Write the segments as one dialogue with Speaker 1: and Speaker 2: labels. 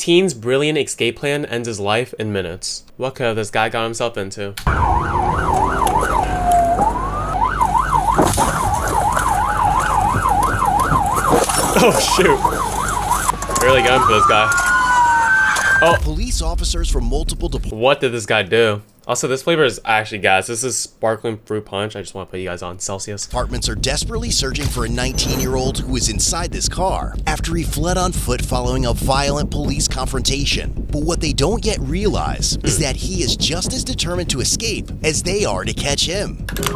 Speaker 1: Teen's brilliant escape plan ends his life in minutes. What could have this guy got himself into? Oh shoot. Really going for this guy. Oh.
Speaker 2: Police officers from multiple departments.
Speaker 1: What did this guy do? Also, this flavor is actually gas. This is sparkling fruit punch. I just want to put you guys on Celsius.
Speaker 2: Departments are desperately searching for a 19-year-old who was inside this car after he fled on foot following a violent police confrontation. But what they don't yet realize is that he is just as determined to escape as they are to catch him.
Speaker 3: Captain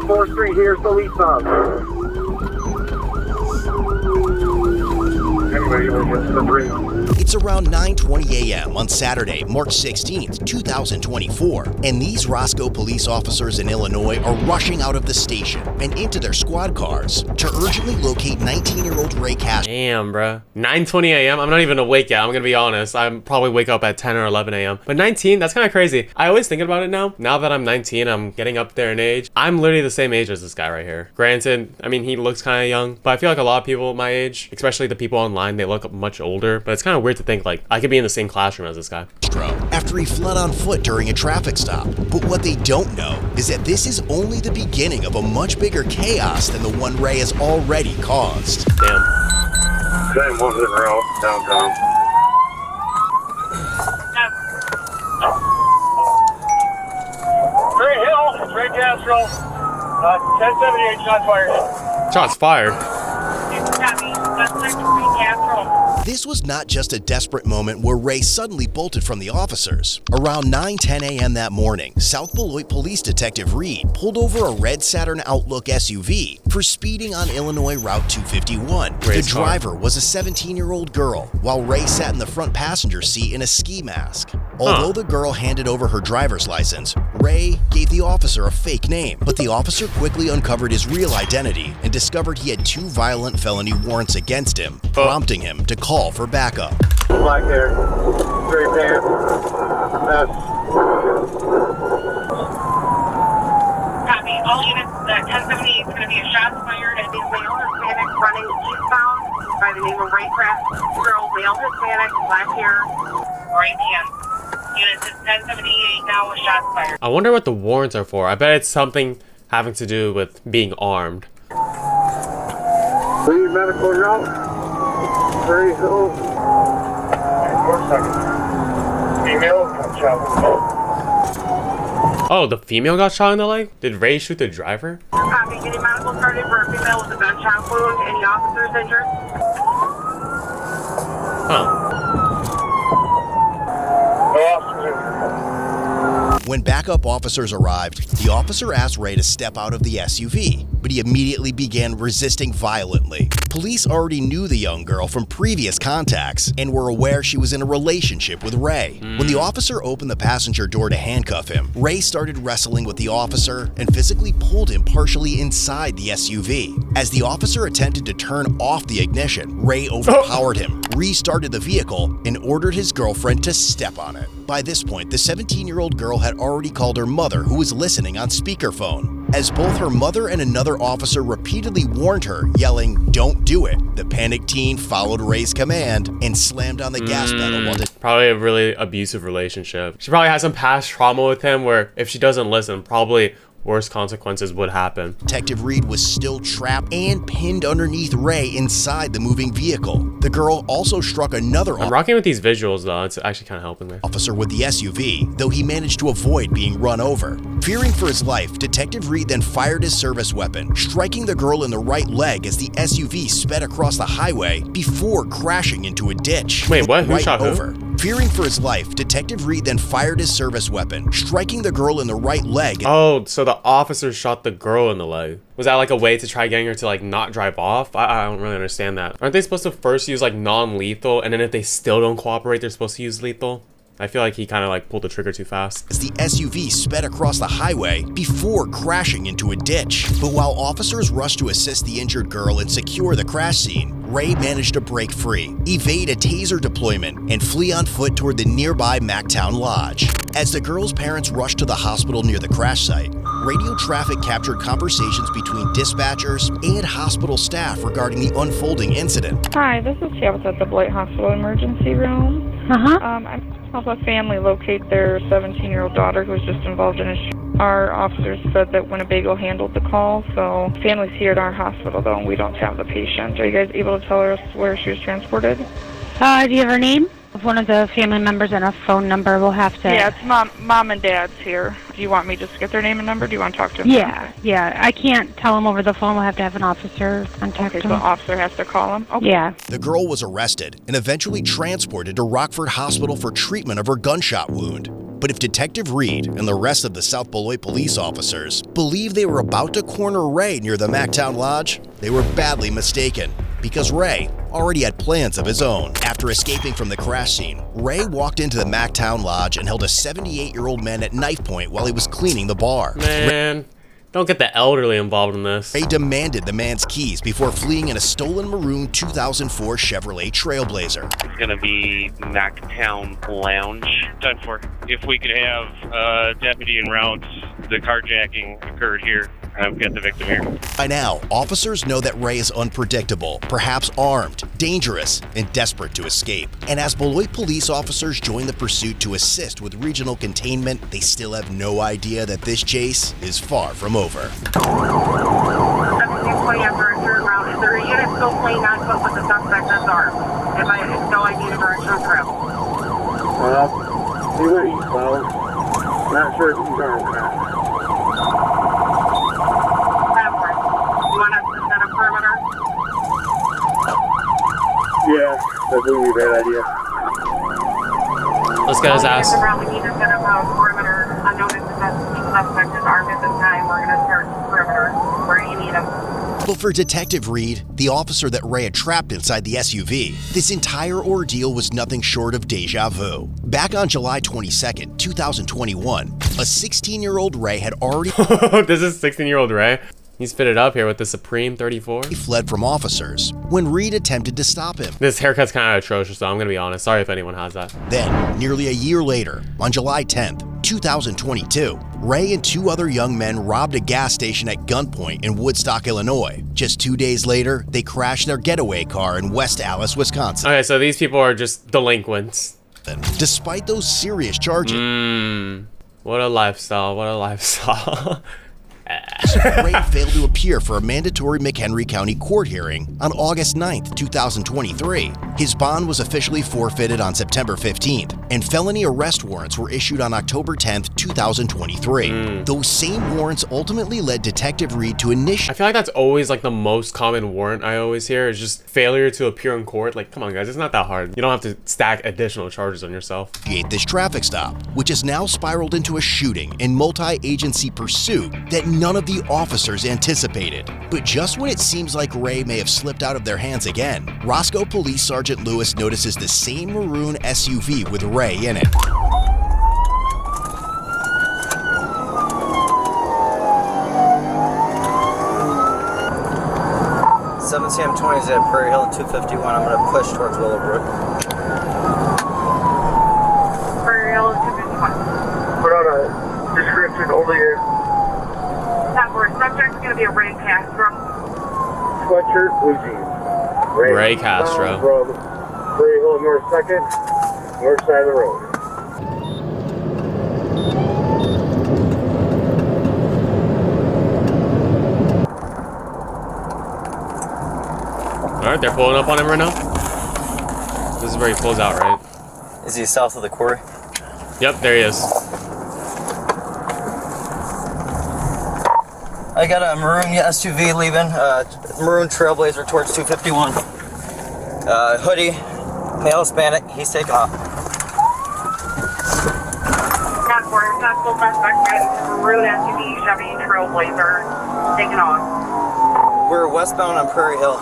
Speaker 3: 4th Street, here's the police officer.
Speaker 2: It's around 9:20 a.m. on Saturday, March 16th, 2024, and these Roscoe police officers in Illinois are rushing out of the station and into their squad cars to urgently locate 19-year-old Ray Cash.
Speaker 1: Damn, bruh. 9:20 a.m. I'm not even awake yet. I'm gonna be honest. I'm probably wake up at 10 or 11 a.m. But 19, that's kind of crazy. I always think about it now. Now that I'm 19, I'm getting up there in age. I'm literally the same age as this guy right here. Granted, I mean, he looks kind of young, but I feel like a lot of people my age, especially the people online, they look much older. But it's kind of weird to think like I could be in the same classroom as this guy.
Speaker 2: After he fled on foot during a traffic stop. But what they don't know is that this is only the beginning of a much bigger chaos than the one Ray has already caused.
Speaker 1: Damn.
Speaker 3: Same one in route downtown. Ray Hill, Ray Castro, 1078, shots fired.
Speaker 1: Shots fired.
Speaker 2: This was not just a desperate moment where Ray suddenly bolted from the officers. Around 9:10 a.m. that morning, South Beloit Police Detective Reed pulled over a red Saturn Outlook SUV for speeding on Illinois Route 251. The driver was a 17-year-old girl, while Ray sat in the front passenger seat in a ski mask. Although the girl handed over her driver's license, Ray gave the officer a fake name, but the officer quickly uncovered his real identity and discovered he had 2 violent felony warrants against him, prompting him to call for backup.
Speaker 3: Black hair, gray pants, vest.
Speaker 4: Copy. All units, 1078 is going to be a shot fired at the male Hispanic running eastbound by the name of Ray Castro, male Hispanic, black hair, right hand. Units 1078 now with shots fired.
Speaker 1: I wonder what the warrants are for. I bet it's something having to do with being armed.
Speaker 3: Lead medical route. Ray Hill. 4 seconds. Female, shot.
Speaker 1: Oh, the female got shot in the leg? Did Ray shoot the driver?
Speaker 4: Copy. Getting medical started for a female with a gunshot wound. Any officers injured?
Speaker 1: Huh.
Speaker 2: When backup officers arrived, the officer asked Ray to step out of the SUV, but he immediately began resisting violently. Police already knew the young girl from previous contacts and were aware she was in a relationship with Ray. When the officer opened the passenger door to handcuff him, Ray started wrestling with the officer and physically pulled him partially inside the SUV. As the officer attempted to turn off the ignition, Ray overpowered him, restarted the vehicle, and ordered his girlfriend to step on it. By this point, the 17-year-old girl had already called her mother, who was listening on speakerphone. As both her mother and another officer repeatedly warned her, yelling, "Don't do it," the panicked teen followed Ray's command and slammed on the gas pedal while
Speaker 1: probably a really abusive relationship. She probably has some past trauma with him where if she doesn't listen, probably worse consequences would happen.
Speaker 2: Detective Reed was still trapped and pinned underneath Ray inside the moving vehicle. The girl also struck another
Speaker 1: I'm rocking with these visuals though, it's actually kind of helping me.
Speaker 2: Officer with the SUV, though he managed to avoid being run over. Fearing for his life, Detective Reed then fired his service weapon, striking the girl in the right leg as the SUV sped across the highway before crashing into a ditch.
Speaker 1: Wait, what? Who shot
Speaker 2: over. Fearing for his life, Detective Reed then fired his service weapon, striking the girl in the right leg.
Speaker 1: Oh, so the officer shot the girl in the leg. Was that like a way to try getting her to like not drive off? I don't really understand that. Aren't they supposed to first use like non-lethal and then if they still don't cooperate, they're supposed to use lethal? I feel like he kind of like pulled the trigger too fast.
Speaker 2: As the SUV sped across the highway before crashing into a ditch. But while officers rushed to assist the injured girl and secure the crash scene, Ray managed to break free, evade a taser deployment, and flee on foot toward the nearby Mactown Lodge. As the girl's parents rushed to the hospital near the crash site, radio traffic captured conversations between dispatchers and hospital staff regarding the unfolding incident.
Speaker 5: Hi, this is Tabitha at the Blight Hospital emergency room. I'm to help a family locate their 17-year-old daughter who was just involved in a shooting. Our officers said that Winnebago handled the call, so family's here at our hospital, though, and we don't have the patient. Are you guys able to tell us where she was transported?
Speaker 6: Do you have her name? If one of the family members and a phone number, we'll have to...
Speaker 5: Yeah, it's mom and dad's here. Do you want me just to get their name and number? Do you want to talk to them?
Speaker 6: Yeah. I can't tell them over the phone. We'll have to have an officer contact them.
Speaker 5: So the officer has to call them? Okay.
Speaker 6: Yeah.
Speaker 2: The girl was arrested and eventually transported to Rockford Hospital for treatment of her gunshot wound. But if Detective Reed and the rest of the South Beloit police officers believed they were about to corner Ray near the Mactown Lodge, they were badly mistaken, because Ray already had plans of his own. After escaping from the crash scene, Ray walked into the Mactown Lodge and held a 78-year-old man at knife point while he was cleaning the bar.
Speaker 1: Man, don't get the elderly involved in this.
Speaker 2: Ray demanded the man's keys before fleeing in a stolen maroon 2004 Chevrolet Trailblazer.
Speaker 7: It's going to be Mactown Lounge. 10-4. If we could have a deputy en route, the carjacking occurred here. I've got the victim here.
Speaker 2: By now, officers know that Ray is unpredictable, perhaps armed, dangerous, and desperate to escape. And as Beloit police officers join the pursuit to assist with regional containment, they still have no idea that this chase is far from over.
Speaker 4: 1720 after a turn route. Is there a unit still playing on foot with the suspect in his arm? If I have no idea the direction of travel.
Speaker 3: He went eastbound. Not sure if he's armed or not. Yeah, that would be a bad idea.
Speaker 1: Let's get his ass.
Speaker 4: We need to set up a perimeter. Unknown if the suspect is armed at this time. We're going to start perimeter. Where do you need him?
Speaker 2: But for Detective Reed, the officer that Ray had trapped inside the SUV, this entire ordeal was nothing short of deja vu. Back on July 22nd, 2021, a 16-year-old Ray had already
Speaker 1: This is 16-year-old Ray. He's fitted up here with the Supreme 34.
Speaker 2: He fled from officers when Reed attempted to stop him.
Speaker 1: This haircut's kind of atrocious, though. I'm gonna be honest. Sorry if anyone has that.
Speaker 2: Then, nearly a year later, on July 10th, 2022, Ray and two other young men robbed a gas station at gunpoint in Woodstock, Illinois. Just 2 days later, they crashed their getaway car in West Allis, Wisconsin.
Speaker 1: Okay, so these people are just delinquents.
Speaker 2: Despite those serious charges,
Speaker 1: What a lifestyle. What a lifestyle.
Speaker 2: Ray failed to appear for a mandatory McHenry County court hearing on August 9th, 2023. His bond was officially forfeited on September 15th, and felony arrest warrants were issued on October 10th, 2023. Those same warrants ultimately led Detective Reed to initiate
Speaker 1: I feel like that's always like the most common warrant I always hear is just failure to appear in court. Like, come on, guys, it's not that hard. You don't have to stack additional charges on yourself.
Speaker 2: this traffic stop, which has now spiraled into a shooting and multi-agency pursuit that none of the officers anticipated. But just when it seems like Ray may have slipped out of their hands again, Roscoe Police Sergeant Lewis notices the same maroon SUV with Ray in it.
Speaker 8: CM20 is at Prairie Hill 251. I'm going to push towards Willowbrook.
Speaker 4: Prairie Hill 251.
Speaker 3: Put out a description over here.
Speaker 4: Subject's going to be a Ray Castro.
Speaker 3: Sweatshirt, blue jeans.
Speaker 1: Ray Castro.
Speaker 3: From Prairie Hill North 2nd, north side of the road.
Speaker 1: Alright, they're pulling up on him right now. This is where he pulls out, right?
Speaker 8: Is he south of the quarry?
Speaker 1: Yep, there he is.
Speaker 8: I got a maroon SUV leaving, maroon Trailblazer towards 251. Hoodie, male Hispanic, he's taking off.
Speaker 4: Possible suspect in maroon SUV Chevy Trailblazer taking off.
Speaker 8: We're westbound on Prairie Hill.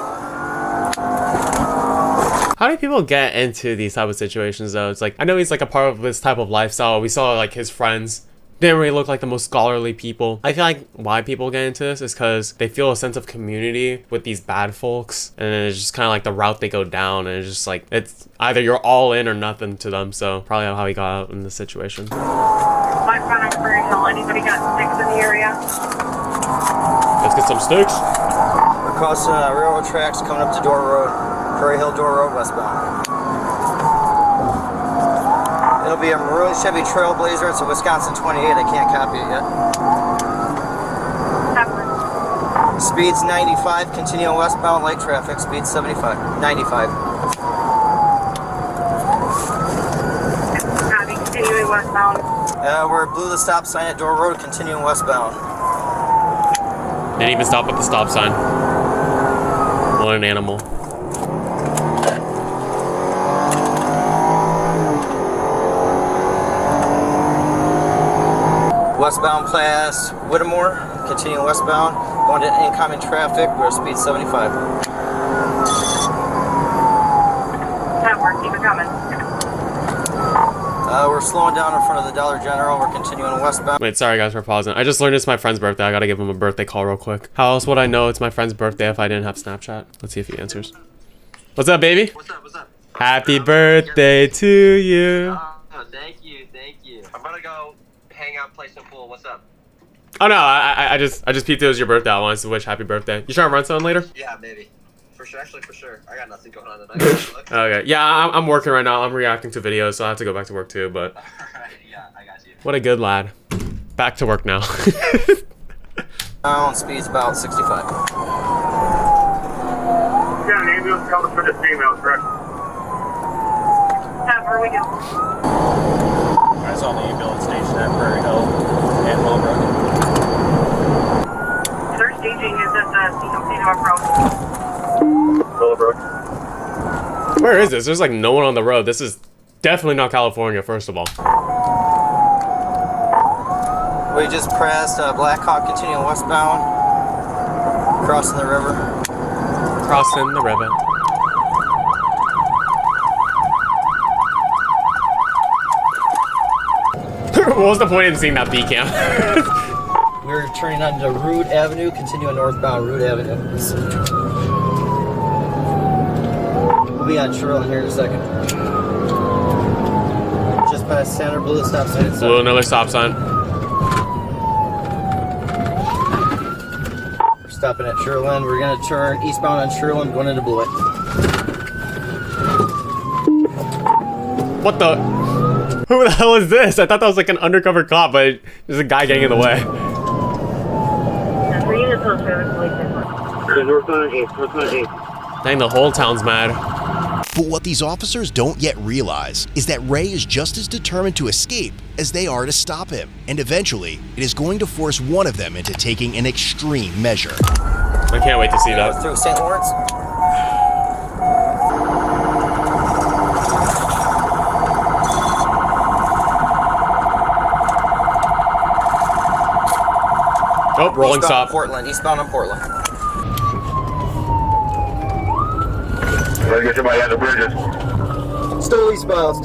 Speaker 1: How do people get into these type of situations though? It's like, I know he's like a part of this type of lifestyle. We saw like his friends didn't really look like the most scholarly people. I feel like why people get into this is because they feel a sense of community with these bad folks, and it's just kind of like the route they go down, and it's just like, it's either you're all in or nothing to them. So probably how he got out in this situation.
Speaker 4: Westbound on Prairie Hill. Anybody got sticks in the area?
Speaker 1: Let's get some sticks.
Speaker 8: Across railroad tracks, coming up to Door Road, Prairie Hill Door Road, westbound. It'll be a maroon Chevy Trailblazer. It's a Wisconsin 28. I can't copy it yet. Speed's 95. Continue westbound. Light traffic. Speed 75. 95.
Speaker 4: Copy. Continuing westbound.
Speaker 8: We're blue the stop sign at Door Road. Continuing westbound.
Speaker 1: Didn't even stop at the stop sign. What an animal.
Speaker 8: Westbound past Whittemore, continuing westbound, going to incoming traffic, we're at speed 75.
Speaker 4: Network, keep it coming.
Speaker 8: We're slowing down in front of the Dollar General, we're continuing westbound.
Speaker 1: Wait, sorry guys for pausing. I just learned it's my friend's birthday. I gotta give him a birthday call real quick. How else would I know it's my friend's birthday if I didn't have Snapchat? Let's see if he answers. What's up, baby?
Speaker 9: What's up?
Speaker 1: Happy birthday to you.
Speaker 9: Oh, thank you. I'm gonna go hang out, play some pool. What's up?
Speaker 1: Oh no, I just peeped it was your birthday. I wanted to wish happy birthday. You trying to run something later?
Speaker 9: Yeah, maybe. For sure, actually, for sure. I got nothing going on tonight.
Speaker 1: Okay, yeah, I'm working right now. I'm reacting to videos, so I have to go back to work too, but...
Speaker 9: Alright, yeah, I got you.
Speaker 1: What a good lad. Back to work now.
Speaker 8: Speed's about 65.
Speaker 3: You got an ambulance coming for this female, correct?
Speaker 4: Where we go?
Speaker 10: Guys on the ambulance station at Prairie Hill and Willowbrook.
Speaker 4: Their staging is at the Casino approach.
Speaker 3: Willowbrook.
Speaker 1: Where is this? There's like no one on the road. This is definitely not California, first of all.
Speaker 8: We just pressed Blackhawk, continuing westbound, crossing the river.
Speaker 1: Crossing the river. What was the point in seeing that beat cam?
Speaker 8: We're turning onto Root Avenue, continuing northbound Root Avenue. We'll be on Shirley here in a second. Just past center, blue stop sign.
Speaker 1: Blue, another stop sign.
Speaker 8: We're stopping at Sherland. We're gonna turn eastbound on Sherland, going into Blewett.
Speaker 1: What the? Who the hell is this? I thought that was like an undercover cop, but there's a guy getting in the way. Dang, the whole town's mad.
Speaker 2: But what these officers don't yet realize is that Ray is just as determined to escape as they are to stop him. And eventually, it is going to force one of them into taking an extreme measure.
Speaker 1: I can't wait to see that.
Speaker 8: Through St. Lawrence.
Speaker 1: Oh, rolling stop.
Speaker 8: Portland, eastbound on Portland.
Speaker 3: Let's get somebody on the bridges.
Speaker 8: Still eastbound.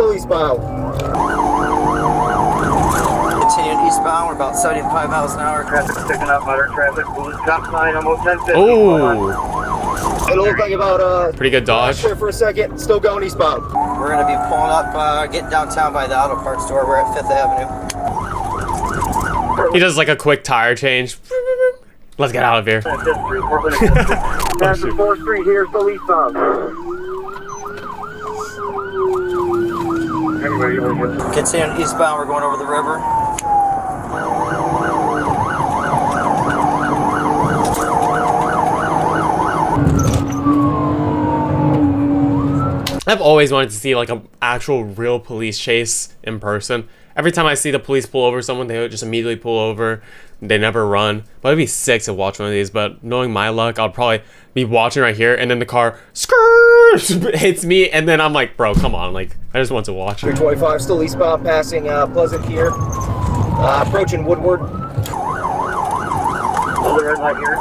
Speaker 8: Continuing eastbound, we're about 75 miles an hour.
Speaker 3: Traffic's picking up, moderate traffic. Blue stop sign, almost 1050.
Speaker 1: Oh,
Speaker 8: It'll look like about
Speaker 1: pretty good dodge.
Speaker 8: for a second, still going eastbound. We're gonna be pulling up, getting downtown by the auto parts store. We're at 5th Avenue.
Speaker 1: He does like a quick tire change. Let's get out of here.
Speaker 3: That's 4th Street here, still eastbound.
Speaker 8: Continuing eastbound, we're going over the river.
Speaker 1: I've always wanted to see like an actual real police chase in person. Every time I see the police pull over someone, they would just immediately pull over. They never run. But it'd be sick to watch one of these. But knowing my luck, I'll probably be watching right here, and then the car hits me, and then I'm like, bro, come on. Like, I just want to watch it.
Speaker 8: 325, still eastbound, passing Pleasant here. Approaching Woodward.
Speaker 3: Red light here.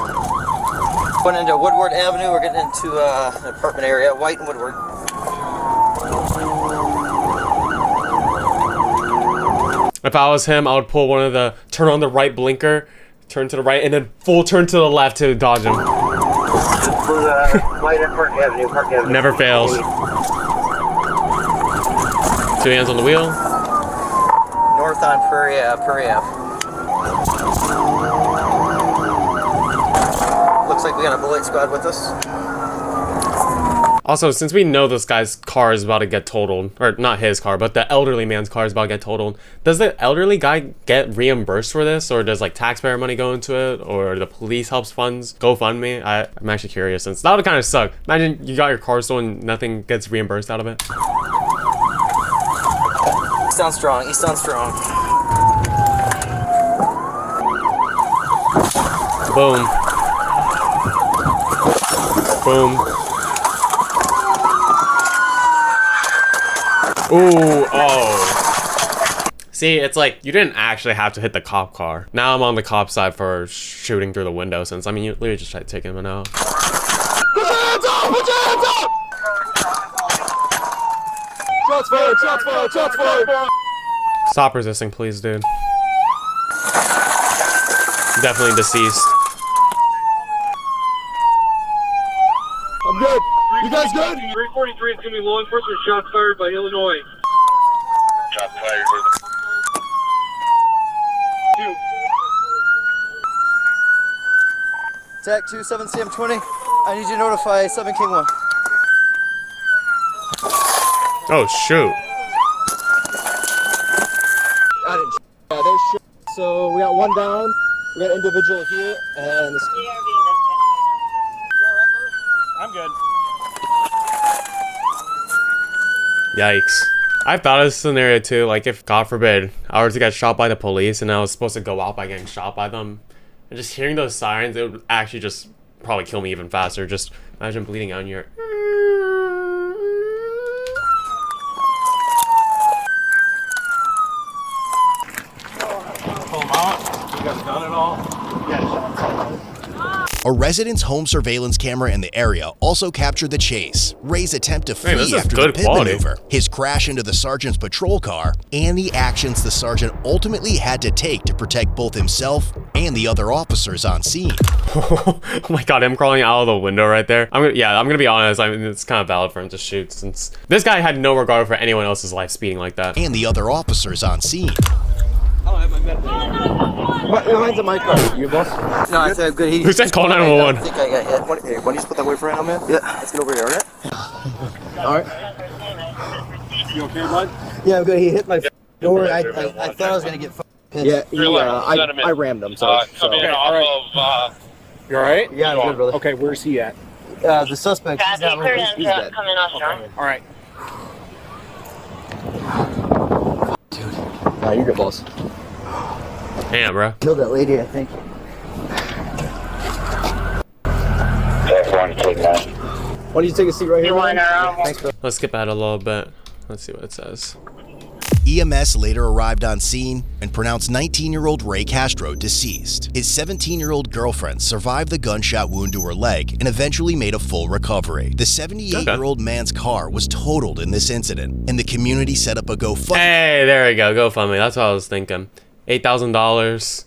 Speaker 8: Going into Woodward Avenue, we're getting into an apartment area, White and Woodward.
Speaker 1: If I was him, I would pull one of the, turn on the right blinker, turn to the right, and then full turn to the left to dodge him.
Speaker 3: Light at Park Avenue, Park Avenue.
Speaker 1: Never fails. 2 hands on the wheel.
Speaker 8: North on Prairie Ave. Looks like we got a bullet squad with us.
Speaker 1: Also, since we know this guy's car is about to get totaled, or not his car, but the elderly man's car is about to get totaled, does the elderly guy get reimbursed for this, or does like taxpayer money go into it, or the police helps funds GoFundMe? I'm actually curious, since that would kind of suck. Imagine you got your car stolen, nothing gets reimbursed out of it.
Speaker 8: Eastbound strong. Eastbound strong.
Speaker 1: Boom. Boom. Ooh, oh. See, it's like, you didn't actually have to hit the cop car. Now I'm on the cop side for shooting through the window, since, I mean, you literally just tried to take him out.
Speaker 3: Put your hands up! Put your hands up! Shots fired! Shots fired! Shots fired!
Speaker 1: Stop resisting, please, dude. Definitely deceased.
Speaker 3: I'm good. You guys good?
Speaker 11: 343 is going to be law enforcement shots fired by Illinois.
Speaker 7: Shots fired.
Speaker 11: Two.
Speaker 8: TAC 27 CM20. I need you to notify 7 King 1.
Speaker 1: Oh, shoot.
Speaker 12: I didn't yeah, they shot. So we got one down. We got an individual here, and this
Speaker 10: I'm good.
Speaker 1: Yikes. I've thought of this scenario too, like if, God forbid, I were to get shot by the police and I was supposed to go out by getting shot by them, and just hearing those sirens, it would actually just probably kill me even faster. Just imagine bleeding out in your...
Speaker 10: Pull them out. You guys done it all?
Speaker 2: A resident's home surveillance camera in the area also captured the chase, Ray's attempt to flee
Speaker 1: this is
Speaker 2: after the
Speaker 1: good
Speaker 2: pit
Speaker 1: quality.
Speaker 2: maneuver, his crash into the sergeant's patrol car, and the actions the sergeant ultimately had to take to protect both himself and the other officers on scene.
Speaker 1: Oh my God, him crawling out of the window right there. I'm gonna be honest. I mean, it's kind of valid for him to shoot, since this guy had no regard for anyone else's life speeding like that.
Speaker 2: And the other officers on scene.
Speaker 12: behind the mic. You boss?
Speaker 8: No, I said good.
Speaker 1: Who said call 911?
Speaker 8: I think I got hit.
Speaker 12: Why don't you just put that away for right now, man?
Speaker 8: Yeah.
Speaker 12: Let's get over here, alright? Alright.
Speaker 10: You okay, bud?
Speaker 12: Yeah, I'm good. He hit my door.
Speaker 8: I thought I was gonna get pissed.
Speaker 12: Yeah, I rammed him. So,
Speaker 7: Come in off of,
Speaker 12: you alright? Yeah, I'm good, brother. Okay, where's he at?
Speaker 8: The suspect. He's not moving.
Speaker 12: He's dead.
Speaker 4: Coming off strong.
Speaker 12: Alright. Dude. Nah, you're good, boss.
Speaker 1: Damn, bro.
Speaker 8: Killed that lady, I think.
Speaker 12: Why don't you take a seat right here? Thanks, bro.
Speaker 1: Let's skip ahead a little bit. Let's see what it says.
Speaker 2: EMS later arrived on scene and pronounced 19-year-old Ray Castro deceased. His 17-year-old girlfriend survived the gunshot wound to her leg and eventually made a full recovery. The 78-year-old man's car was totaled in this incident, and the community set up a GoFundMe.
Speaker 1: Hey, there we go. GoFundMe. That's what I was thinking. $8,000.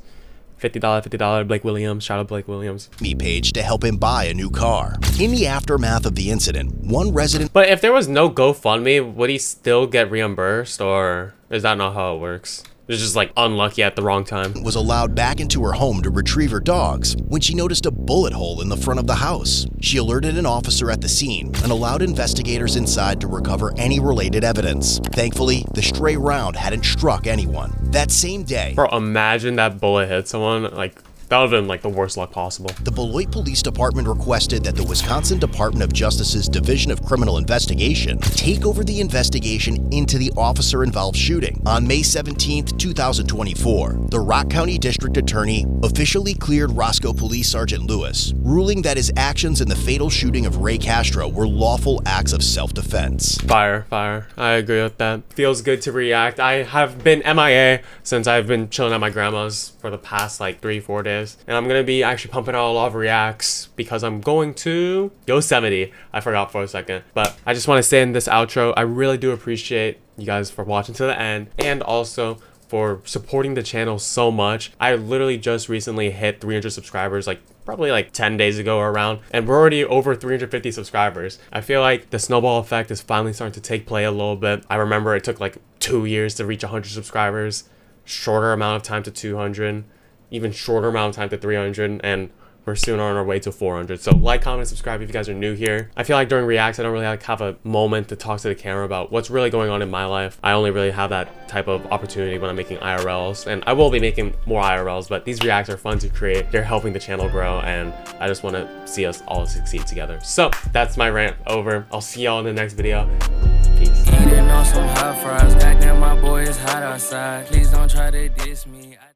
Speaker 1: $50, Blake Williams. Shout out Blake Williams.
Speaker 2: Page to help him buy a new car. In the aftermath of the incident, one resident...
Speaker 1: But if there was no GoFundMe, would he still get reimbursed, or is that not how it works? It's just like unlucky at the wrong time.
Speaker 2: ...was allowed back into her home to retrieve her dogs when she noticed a bullet hole in the front of the house. She alerted an officer at the scene and allowed investigators inside to recover any related evidence. Thankfully, the stray round hadn't struck anyone. That same day...
Speaker 1: Bro, imagine that bullet hit someone, like... That would have been like the worst luck possible.
Speaker 2: The Beloit Police Department requested that the Wisconsin Department of Justice's Division of Criminal Investigation take over the investigation into the officer-involved shooting. On May 17, 2024, the Rock County District Attorney officially cleared Roscoe Police Sergeant Lewis, ruling that his actions in the fatal shooting of Ray Castro were lawful acts of self-defense.
Speaker 1: Fire. I agree with that. Feels good to react. I have been MIA since I've been chilling at my grandma's for the past like 3-4 days. And I'm gonna be actually pumping out a lot of reacts because I'm going to Yosemite. I forgot for a second, but I just want to say in this outro, I really do appreciate you guys for watching to the end, and also for supporting the channel so much. I literally just recently hit 300 subscribers, like probably like 10 days ago or around, and we're already over 350 subscribers. I feel like the snowball effect is finally starting to take play a little bit. I remember it took like 2 years to reach 100 subscribers, shorter amount of time to 200, even shorter amount of time to 300, and we're soon on our way to 400. So like, comment, and subscribe if you guys are new here. I feel like during reacts, I don't really have a moment to talk to the camera about what's really going on in my life. I only really have that type of opportunity when I'm making IRLs, and I will be making more IRLs, but these reacts are fun to create. They're helping the channel grow, and I just want to see us all succeed together. So that's my rant over. I'll see y'all in the next video. Peace.
Speaker 13: Eating on some hot fries. Goddamn, my boy is hot outside. Please don't try to diss me.